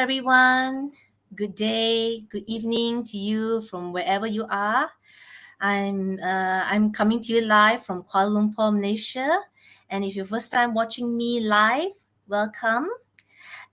everyone. Good day, good evening to you from wherever you are. I'm coming to you live from Kuala Lumpur, Malaysia. And if you're first time watching me live, welcome.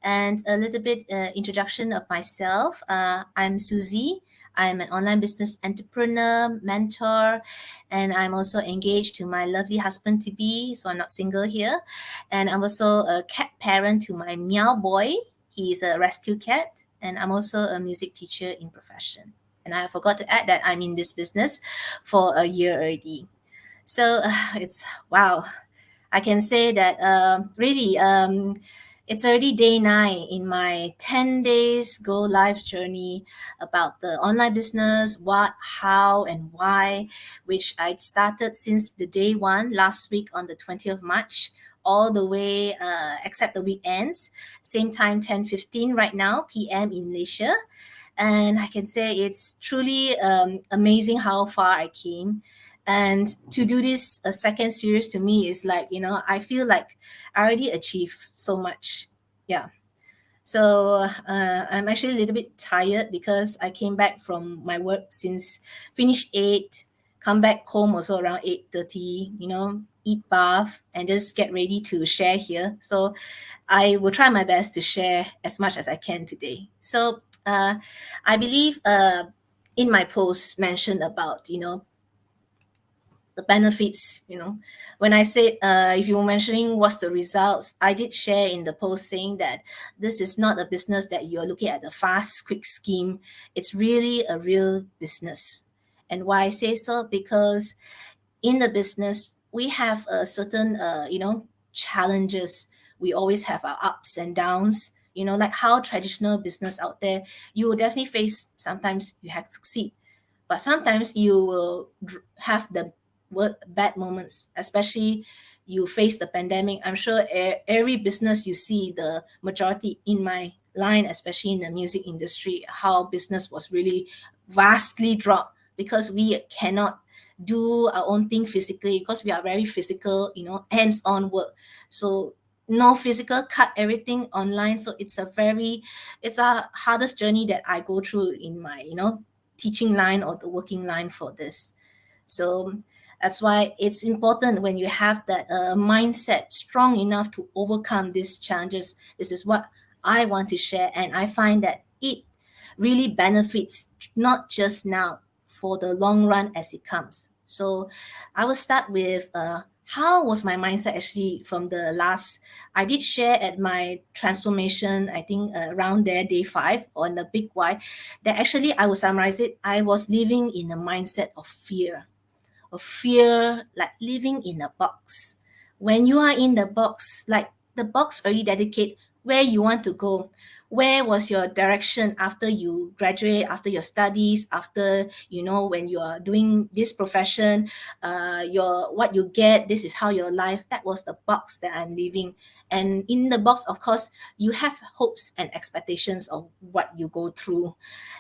And a little bit introduction of myself. I'm Susie. I'm an online business entrepreneur, mentor, and I'm also engaged to my lovely husband to be. So I'm not single here. And I'm also a cat parent to my meow boy. He's a rescue cat, and I'm also a music teacher in profession. And I forgot to add that I'm in this business for a year already. So it's wow. I can say that really it's already day 9 in my 10 days go live journey about the online business, what, how, and why, which I started since the day 1 last week on the 20th of March, all the way except the weekends, same time 10:15 right now, PM in Malaysia. And I can say it's truly amazing how far I came. And to do this a second series to me is like, I feel like I already achieved so much. Yeah. So I'm actually a little bit tired because I came back from my work since finish 8, come back home also around 8:30, eat bath and just get ready to share here. So I will try my best to share as much as I can today. So I believe in my post mentioned about, the benefits, when I said if you were mentioning what's the results, I did share in the post saying that this is not a business that you're looking at a fast quick scheme. It's really a real business. And why I say so, because in the business we have a certain challenges. We always have our ups and downs, like how traditional business out there, you will definitely face, sometimes you have to succeed, but sometimes you will have the bad moments, especially you face the pandemic. I'm sure every business you see, the majority in my line, especially in the music industry, how business was really vastly dropped because we cannot do our own thing physically, because we are very physical, hands-on work. So no physical, cut everything online. So it's a hardest journey that I go through in my teaching line or the working line for this. So that's why it's important when you have that mindset strong enough to overcome these challenges. This is what I want to share, and I find that it really benefits not just now, for the long run as it comes. So I will start with how was my mindset actually from the last, I did share at my transformation, I think around there, day 5 on the big why, that actually I will summarize it. I was living in a mindset of fear, like living in a box. When you are in the box, like the box already dedicate where you want to go. Where was your direction after you graduate, after your studies, after, when you are doing this profession, your what you get, this is how your life, that was the box that I'm living. And in the box, of course, you have hopes and expectations of what you go through.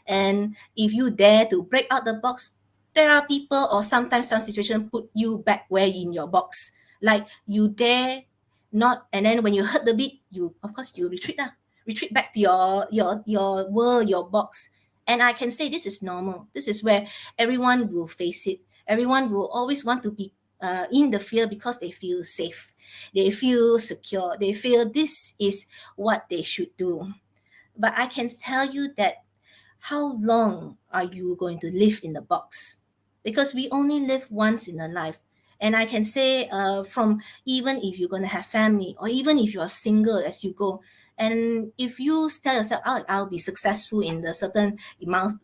And if you dare to break out the box, there are people or sometimes some situation put you back where in your box. Like you dare not, and then when you hurt the beat, you of course you retreat back to your world, your box. And I can say this is normal. This is where everyone will face it. Everyone will always want to be in the fear because they feel safe. They feel secure. They feel this is what they should do. But I can tell you that how long are you going to live in the box? Because we only live once in a life. And I can say from even if you're going to have family or even if you are single as you go, and if you tell yourself, oh, I'll be successful in the certain amount,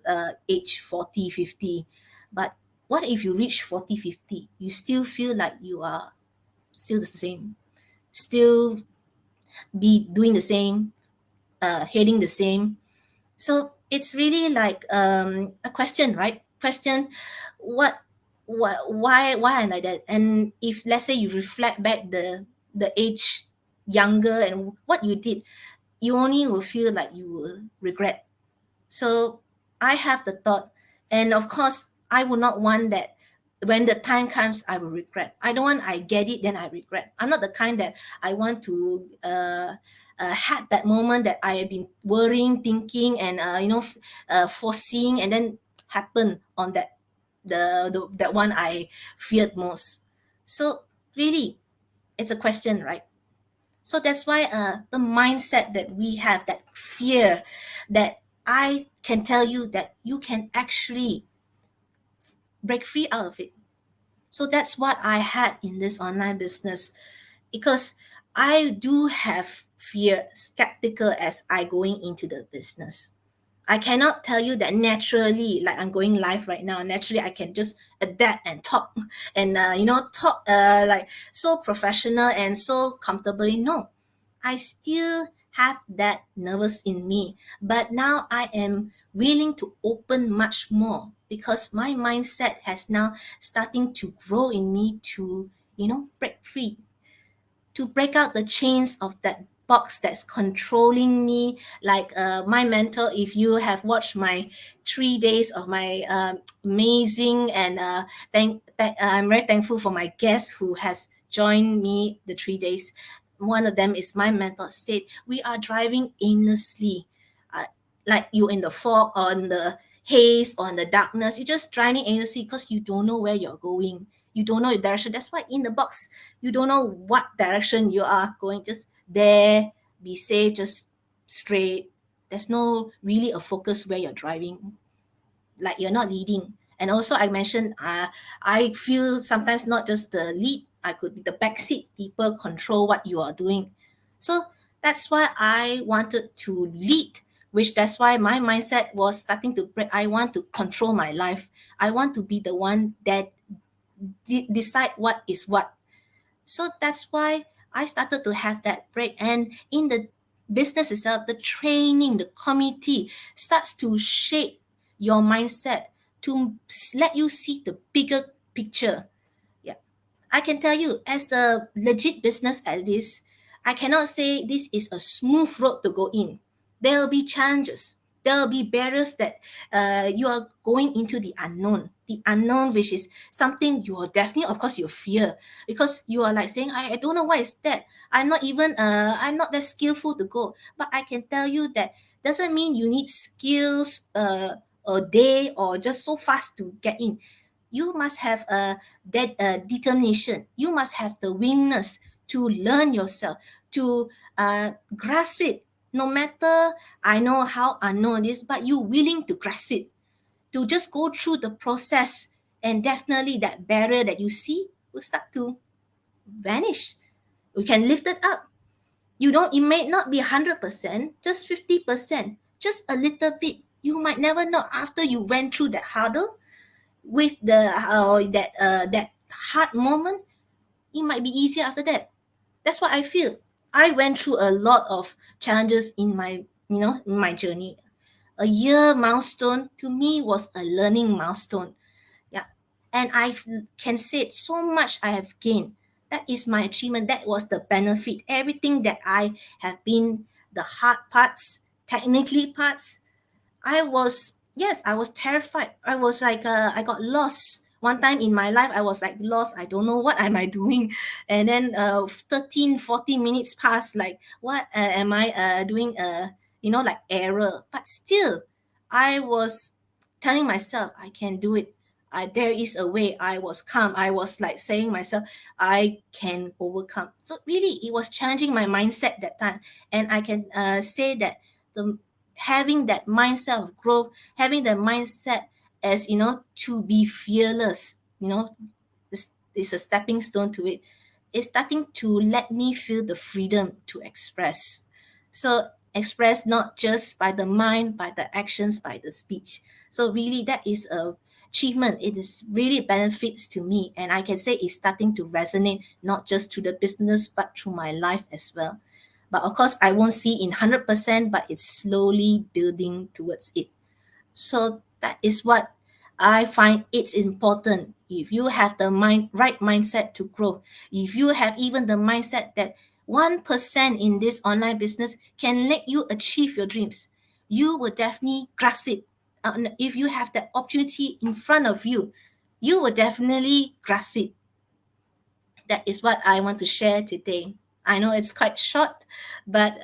age 40, 50. But what if you reach 40, 50? You still feel like you are still the same, still be doing the same, heading the same. So it's really like a question, right? Question, what, why am I like that? And if let's say you reflect back the age younger and what you did, you only will feel like you will regret. So I have the thought, and of course, I would not want that when the time comes, I will regret. I don't want I get it, then I regret. I'm not the kind that I want to had that moment that I have been worrying, thinking, and foreseeing, and then happened on the that one I feared most. So really, it's a question, right? So that's why the mindset that we have, that fear, that I can tell you that you can actually break free out of it. So that's what I had in this online business, because I do have fear, skeptical as I going into the business. I cannot tell you that naturally, like I'm going live right now, naturally I can just adapt and talk and, talk like so professional and so comfortably. No, I still have that nervous in me. But now I am willing to open much more because my mindset has now starting to grow in me to, break free, to break out the chains of that box that's controlling me. Like my mentor, if you have watched my 3 days of my amazing, and I'm very thankful for my guests who has joined me the 3 days. One of them is my mentor said, we are driving aimlessly, uh, like you in the fog or in the haze or in the darkness. You're just driving aimlessly because you don't know where you're going. You don't know your direction. That's why in the box you don't know what direction you are going. Just there, be safe, just straight. There's no really a focus where you're driving, like you're not leading. And also I mentioned, I feel sometimes not just the lead, I could be the backseat, people control what you are doing. So that's why I wanted to lead, which that's why my mindset was starting to break. I want to control my life. I want to be the one that decide what is what. So that's why I started to have that break. And in the business itself, the training, the community starts to shape your mindset to let you see the bigger picture. Yeah. I can tell you, as a legit business at this, I cannot say this is a smooth road to go in. There will be challenges. There will be barriers that you are going into the unknown. The unknown, which is something you are definitely, of course, you fear, because you are like saying, I don't know what is that. I'm not that skillful to go. But I can tell you that doesn't mean you need skills a day or just so fast to get in. You must have that determination. You must have the willingness to learn yourself, to grasp it. No matter I know how unknown it is, but you willing to grasp it, to just go through the process, and definitely that barrier that you see will start to vanish. We can lift it up. It may not be 100%, just 50%, just a little bit. You might never know after you went through that hurdle, with that hard moment, it might be easier after that. That's what I feel. I went through a lot of challenges in my journey. A year milestone to me was a learning milestone. Yeah. And I can say so much I have gained. That is my achievement. That was the benefit. Everything that I have been, the hard parts, technically parts, I was terrified. I was like, I got lost. One time in my life, I was like lost. I don't know what am I doing. And then 13, 14 minutes passed. Like, what am I doing? Like error. But still, I was telling myself, I can do it. There is a way. I was calm. I was like saying myself, I can overcome. So really, it was challenging my mindset that time. And I can say that the having that mindset of growth, having the mindset as to be fearless, is a stepping stone to it. It's starting to let me feel the freedom to express. So express not just by the mind, by the actions, by the speech. So really, that is a achievement. It is really benefits to me, and I can say it's starting to resonate not just to the business but through my life as well. But of course, I won't see in 100%, but it's slowly building towards it. So that is what I find it's important. If you have the right mindset to grow, if you have even the mindset that 1% in this online business can let you achieve your dreams, you will definitely grasp it. If you have that opportunity in front of you, you will definitely grasp it. That is what I want to share today. I know it's quite short, but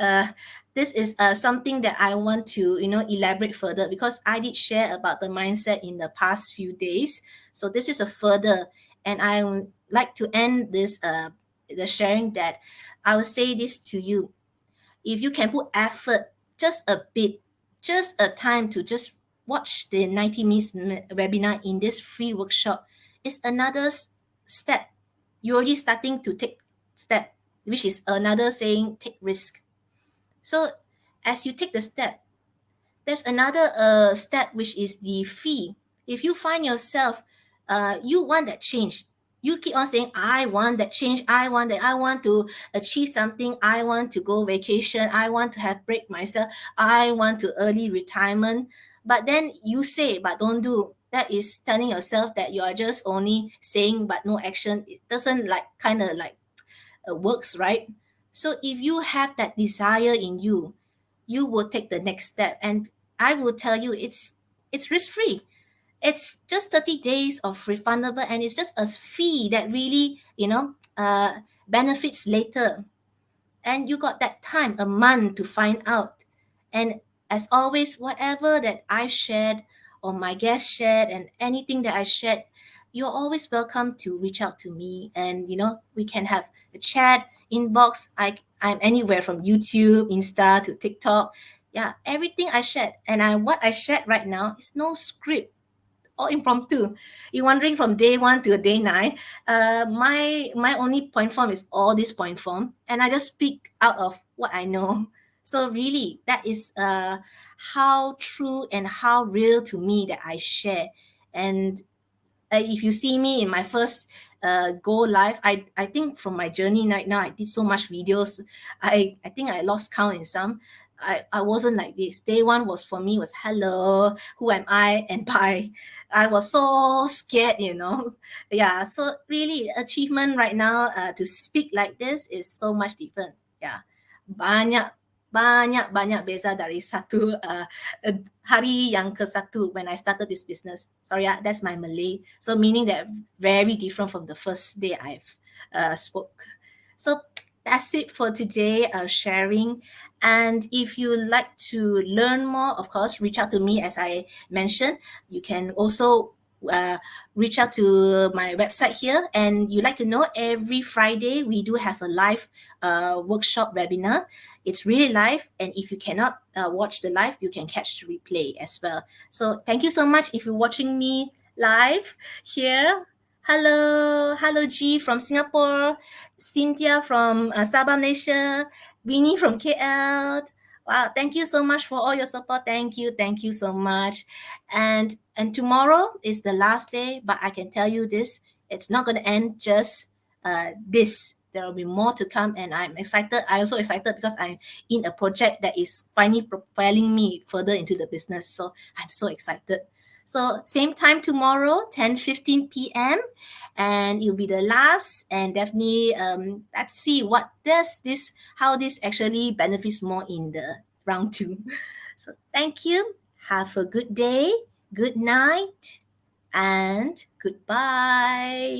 this is something that I want to, elaborate further, because I did share about the mindset in the past few days. So this is a further, and I would like to end this the sharing that I will say this to you. If you can put effort, just a bit, just a time to just watch the 90 minutes webinar in this free workshop, is another step. You're already starting to take step, which is another saying, take risk. So as you take the step, there's another step, which is the fee. If you find yourself, you want that change, you keep on saying, I want that change, I want that, I want to achieve something, I want to go vacation, I want to have break myself, I want to early retirement. But then you say but don't do. That is telling yourself that you are just only saying but no action. It doesn't like kind of like works, right? So if you have that desire in you, you will take the next step. And I will tell you, it's risk free. It's just 30 days of refundable, and it's just a fee that really, benefits later. And you got that time, a month, to find out. And as always, whatever that I shared or my guest shared and anything that I shared, you're always welcome to reach out to me, and we can have a chat, inbox. I'm anywhere from YouTube, Insta to TikTok. Yeah, everything I shared, and what I shared right now is no script or impromptu. You're wondering from day one to day nine. My only point form is all this point form, and I just speak out of what I know. So really, that is how true and how real to me that I share. And if you see me in my first go live, I think from my journey right now, I did so much videos. I think I lost count in some. I wasn't like this. Day one was for me was hello, who am I, and bye. I was so scared. Yeah, so really achievement right now to speak like this is so much different. Yeah, banyak banyak beza dari satu hari yang ke satu when I started this business. Sorry, that's my Malay. So meaning that very different from the first day I've spoke. So that's it for today, sharing. And if you like to learn more, of course, reach out to me. As I mentioned, you can also uh, reach out to my website here. And you like to know, every Friday we do have a live workshop webinar. It's really live, and if you cannot watch the live, you can catch the replay as well. So thank you so much if you're watching me live here. Hello G from Singapore, Cynthia from Sabah, Malaysia, Winnie from KL. Wow, thank you so much for all your support. Thank you so much. And tomorrow is the last day, but I can tell you this: it's not going to end just this. There will be more to come, and I'm excited. I'm also excited because I'm in a project that is finally propelling me further into the business. So I'm so excited. So same time tomorrow, 10:15 p.m. And it'll be the last. And definitely, let's see how this actually benefits more in the round two. So thank you. Have a good day. Good night. And goodbye.